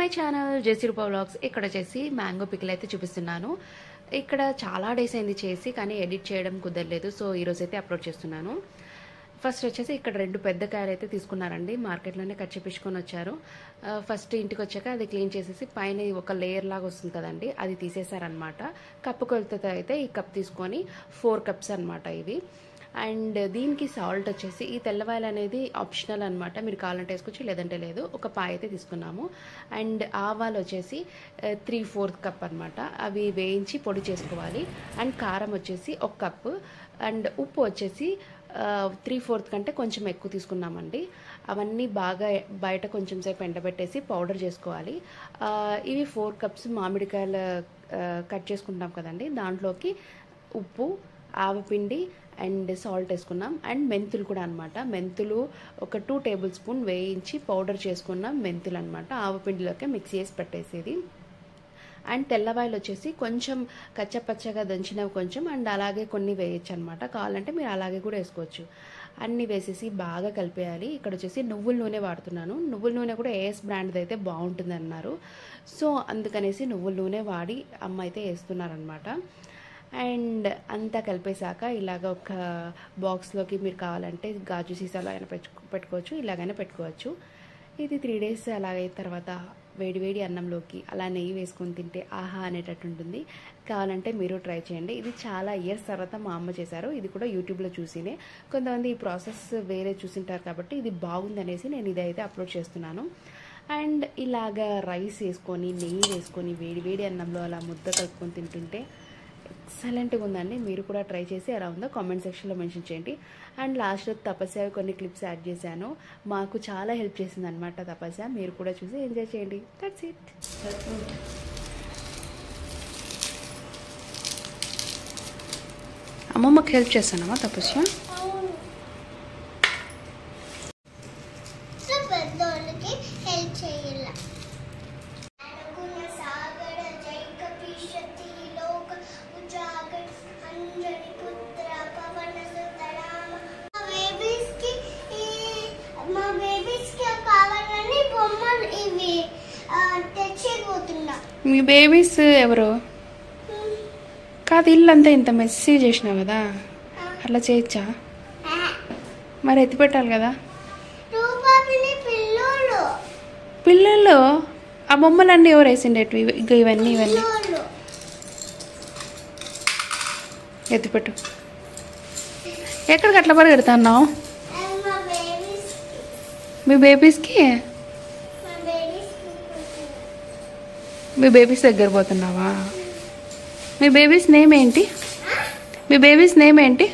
My channel JC Roopa vlogs. ఇక్కడ వచ్చేసి mango pickle అయితే చూపిస్తున్నాను. ఇక్కడ చాలా డేస్ అయింది చేసి, కానీ ఎడిట్ చేయడం కుదరలేదు. సో ఈరోజు అయితే అప్లోడ్ చేస్తున్నాను. ఫస్ట్ వచ్చేసి ఇక్కడ 2 పెద్ద కాయలు అయితే తీసుకున్నారండి. మార్కెట్లోనే కట్ చేపించుకొని వచ్చారు. ఫస్ట్ ఇంటికి వచ్చాక అది క్లీన్ చేసేసి పైన ఒక లేయర్ లాగా వస్తుంది కదండి, అది తీసేశారనమాట. కప్పు కొలతతో అయితే ఈ కప్ తీసుకొని 4 కప్స్ అనమాట ఇవి. అండ్ దీనికి సాల్ట్ వచ్చేసి ఈ తెల్లవాయలు అనేది ఆప్షనల్ అనమాట, మీరు కావాలంటే వేసుకోవచ్చు లేదంటే లేదు. ఒక పాయ అయితే తీసుకున్నాము. అండ్ ఆవాలు వచ్చేసి 3/4 కప్ అనమాట, అవి వేయించి పొడి చేసుకోవాలి. అండ్ కారం వచ్చేసి 1 కప్పు. అండ్ ఉప్పు వచ్చేసి 3/4 కంటే కొంచెం ఎక్కువ తీసుకున్నామండి. అవన్నీ బాగా బయట కొంచెం సేపు ఎండబెట్టేసి పౌడర్ చేసుకోవాలి. ఇవి 4 కప్స్ మామిడికాయలు కట్ చేసుకుంటాం కదండి, దాంట్లోకి ఉప్పు, ఆవపిండి అండ్ సాల్ట్ వేసుకున్నాం. అండ్ మెంతులు కూడా అనమాట, మెంతులు ఒక 2 టేబుల్ స్పూన్ వేయించి పౌడర్ చేసుకున్నాం మెంతులు అనమాట. ఆవపిండిలోకి మిక్స్ చేసి పెట్టేసేది. అండ్ తెల్లవాయలు వచ్చేసి కొంచెం కచ్చపచ్చగా దంచినవి కొంచెం, అండ్ అలాగే కొన్ని వేయచ్చు అనమాట. కావాలంటే మీరు అలాగే కూడా వేసుకోవచ్చు. అన్నీ వేసేసి బాగా కలిపేయాలి. ఇక్కడ వచ్చేసి నువ్వుల నూనె వాడుతున్నాను. నువ్వుల నూనె కూడా ఏఎస్ బ్రాండ్ది అయితే బాగుంటుంది అన్నారు. సో అందుకనేసి నువ్వుల నూనె వాడి అమ్మ అయితే వేస్తున్నారనమాట. అండ్ అంతా కలిపేశాక ఇలాగ ఒక బాక్స్లోకి మీరు కావాలంటే గాజు సీసాలో అయినా పెట్టుకోవచ్చు, ఇలాగైనా పెట్టుకోవచ్చు. ఇది 3 డేస్ అలాగైన తర్వాత వేడివేడి అన్నంలోకి అలా నెయ్యి వేసుకొని తింటే ఆహా అనేటట్టు ఉంటుంది. కావాలంటే మీరు ట్రై చేయండి. ఇది చాలా ఇయర్స్ తర్వాత మా అమ్మ చేశారు. ఇది కూడా యూట్యూబ్లో చూసినే. కొంతమంది ఈ ప్రాసెస్ వేరే చూసింటారు కాబట్టి ఇది బాగుంది అనేసి నేను ఇదైతే అప్లోడ్ చేస్తున్నాను. అండ్ ఇలాగ రైస్ వేసుకొని నెయ్యి వేసుకొని వేడివేడి అన్నంలో అలా ముద్ద కలుపుకొని తింటుంటే ఎక్సలెంట్గా ఉందండి. మీరు కూడా ట్రై చేసి ఎలా ఉందో కామెంట్ సెక్షన్లో మెన్షన్ చేయండి. అండ్ లాస్ట్లో తపస్య కొన్ని క్లిప్స్ యాడ్ చేశాను. మాకు చాలా హెల్ప్ చేసింది అనమాట తపస్య. మీరు కూడా చూసి ఎంజాయ్ చేయండి. That's it. అమ్మమ్మకి హెల్ప్ చేస్తానమ్మా తపస్య. మీ బేబీస్ ఎవరు కాదు, ఇల్లంతా ఇంత మెస్సీ చేసినావు కదా, అట్లా చేయొచ్చా? మరి ఎత్తి పెట్టాలి కదా. పిల్లలు ఆ బొమ్మలన్నీ ఎవరు వేసిండేటివి? ఇవన్నీ ఎత్తిపెట్టు. ఎక్కడికి అట్లా పరిగెడుతున్నావు? మీ బేబీస్కి మీ బేబీస్ దగ్గర పోతున్నావా? మీ బేబీస్ నేమ్ ఏంటి? మీ బేబీస్ నేమ్ ఏంటి?